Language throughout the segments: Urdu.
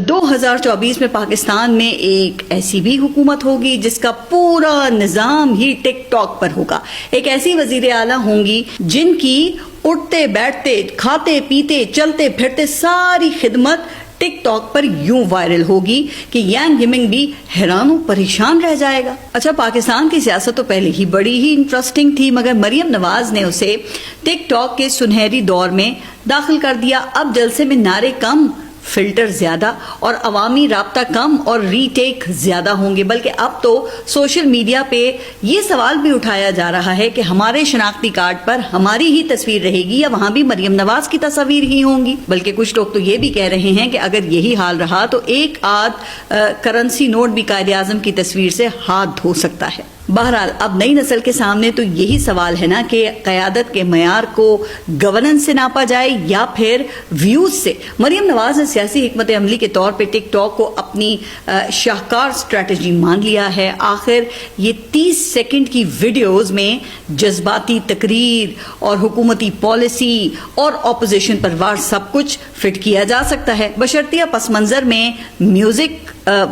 2024 میں پاکستان میں ایک ایسی بھی حکومت ہوگی جس کا پورا نظام ہی ٹک ٹاک پر ہوگا. ایک ایسی وزیر اعلیٰ ہوں گی جن کی اٹھتے بیٹھتے کھاتے پیتے چلتے پھرتے ساری خدمت ٹک ٹاک پر یوں وائرل ہوگی کہ یانگ ہمنگ بھی حیران و پریشان رہ جائے گا. اچھا، پاکستان کی سیاست تو پہلے ہی بڑی ہی انٹرسٹنگ تھی، مگر مریم نواز نے اسے ٹک ٹاک کے سنہری دور میں داخل کر دیا. اب جلسے میں نعرے کم، فلٹر زیادہ اور عوامی رابطہ کم اور ری ٹیک زیادہ ہوں گے. بلکہ اب تو سوشل میڈیا پہ یہ سوال بھی اٹھایا جا رہا ہے کہ ہمارے شناختی کارڈ پر ہماری ہی تصویر رہے گی یا وہاں بھی مریم نواز کی تصاویر ہی ہوں گی. بلکہ کچھ لوگ تو یہ بھی کہہ رہے ہیں کہ اگر یہی حال رہا تو ایک آدھ کرنسی نوٹ بھی قائد اعظم کی تصویر سے ہاتھ دھو سکتا ہے. بہرحال اب نئی نسل کے سامنے تو یہی سوال ہے نا کہ قیادت کے معیار کو گورننس سے ناپا جائے یا پھر ویوز سے. مریم نواز نے سیاسی حکمت عملی کے طور پہ ٹک ٹاک کو اپنی شاہکار اسٹریٹجی مان لیا ہے. آخر یہ 30 سیکنڈ کی ویڈیوز میں جذباتی تقریر اور حکومتی پالیسی اور اپوزیشن پر وار سب کچھ فٹ کیا جا سکتا ہے، بشرطیہ پس منظر میں میوزک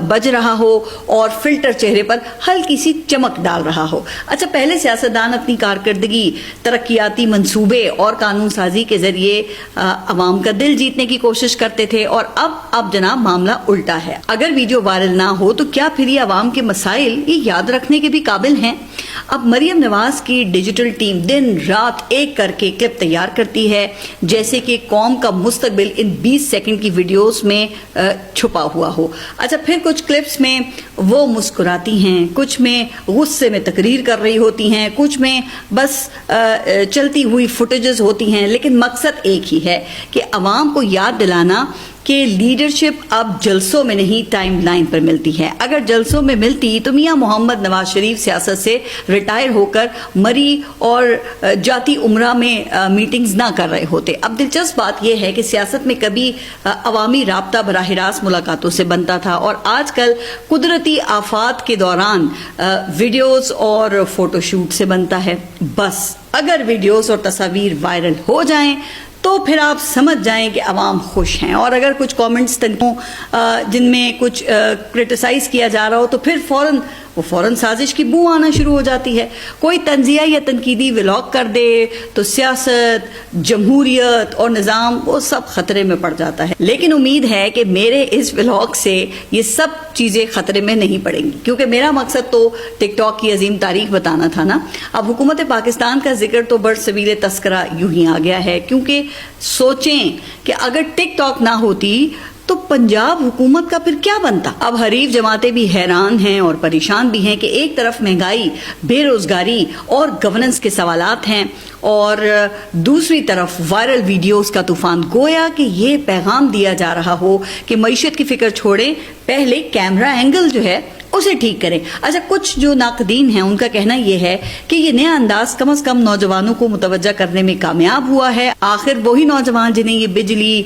بج رہا ہو اور فلٹر چہرے پر ہلکی سی چمک ڈال رہا ہو. اچھا، پہلے سیاستدان اپنی کارکردگی ترقیاتی منصوبے اور قانون سازی کے ذریعے عوام کا دل جیتنے کی کوشش کرتے تھے، اور اب جناب معاملہ الٹا ہے. اگر ویڈیو وائرل نہ ہو تو کیا پھر یہ عوام کے مسائل یہ یاد رکھنے کے بھی قابل ہیں؟ اب مریم نواز کی ڈیجیٹل ٹیم دن رات ایک کر کے کلپ تیار کرتی ہے جیسے کہ قوم کا مستقبل ان 20 سیکنڈ کی ویڈیوز میں چھپا ہوا ہو. اچھا، پھر کچھ کلپس میں وہ مسکراتی ہیں، کچھ میں غصے میں تقریر کر رہی ہوتی ہیں، کچھ میں بس چلتی ہوئی فوٹیجز ہوتی ہیں، لیکن مقصد ایک ہی ہے کہ عوام کو یاد دلانا کہ لیڈرشپ اب جلسوں میں نہیں ٹائم لائن پر ملتی ہے. اگر جلسوں میں ملتی تو میاں محمد نواز شریف سیاست سے ریٹائر ہو کر مری اور جاتی عمرہ میں میٹنگز نہ کر رہے ہوتے. اب دلچسپ بات یہ ہے کہ سیاست میں کبھی عوامی رابطہ براہ راست ملاقاتوں سے بنتا تھا، اور آج کل قدرتی آفات کے دوران ویڈیوز اور فوٹو شوٹ سے بنتا ہے. بس اگر ویڈیوز اور تصاویر وائرل ہو جائیں تو پھر آپ سمجھ جائیں کہ عوام خوش ہیں، اور اگر کچھ کامنٹس جن میں کچھ کرٹیسائز کیا جا رہا ہو تو پھر فوراً سازش کی بو آنا شروع ہو جاتی ہے. کوئی تنزیہ یا تنقیدی ولاگ کر دے تو سیاست، جمہوریت اور نظام وہ سب خطرے میں پڑ جاتا ہے. لیکن امید ہے کہ میرے اس ولاگ سے یہ سب چیزیں خطرے میں نہیں پڑیں گی، کیونکہ میرا مقصد تو ٹک ٹاک کی عظیم تاریخ بتانا تھا نا. اب حکومت پاکستان کا ذکر تو برصغیر تذکرہ یوں ہی آ گیا ہے، کیونکہ سوچیں کہ اگر ٹک ٹاک نہ ہوتی تو پنجاب حکومت کا پھر کیا بنتا. اب حریف جماعتیں بھی حیران ہیں اور پریشان بھی ہیں کہ ایک طرف مہنگائی، بے روزگاری اور گورننس کے سوالات ہیں، اور دوسری طرف وائرل ویڈیوز کا طوفان. گویا کہ یہ پیغام دیا جا رہا ہو کہ معیشت کی فکر چھوڑیں، پہلے کیمرہ اینگل جو ہے اسے ٹھیک کریں. اچھا، کچھ جو ناقدین ہیں ان کا کہنا یہ ہے کہ یہ نیا انداز کم از کم نوجوانوں کو متوجہ کرنے میں کامیاب ہوا ہے. آخر وہی نوجوان جنہیں یہ بجلی،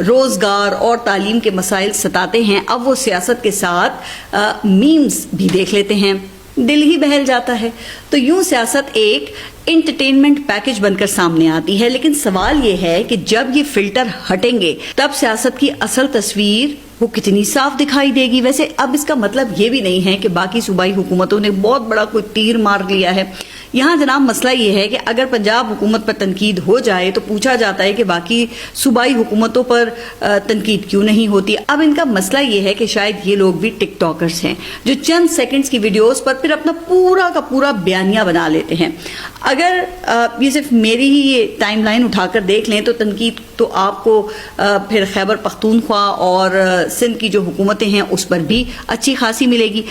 روزگار اور تعلیم کے مسائل ستاتے ہیں، اب وہ سیاست کے ساتھ میمز بھی دیکھ لیتے ہیں، دل ہی بہل جاتا ہے. تو یوں سیاست ایک انٹرٹینمنٹ پیکج بن کر سامنے آتی ہے. لیکن سوال یہ ہے کہ جب یہ فلٹر ہٹیں گے تب سیاست کی اصل تصویر وہ کتنی صاف دکھائی دے گی. ویسے اب اس کا مطلب یہ بھی نہیں ہے کہ باقی صوبائی حکومتوں نے بہت بڑا کوئی تیر مار لیا ہے. یہاں جناب مسئلہ یہ ہے کہ اگر پنجاب حکومت پر تنقید ہو جائے تو پوچھا جاتا ہے کہ باقی صوبائی حکومتوں پر تنقید کیوں نہیں ہوتی. اب ان کا مسئلہ یہ ہے کہ شاید یہ لوگ بھی ٹک ٹاکرز ہیں جو چند سیکنڈز کی ویڈیوز پر پھر اپنا پورا کا پورا بیانیہ بنا لیتے ہیں. اگر یہ صرف میری ہی یہ ٹائم لائن اٹھا کر دیکھ لیں تو تنقید تو آپ کو پھر خیبر پختونخوا اور سندھ کی جو حکومتیں ہیں اس پر بھی اچھی خاصی ملے گی.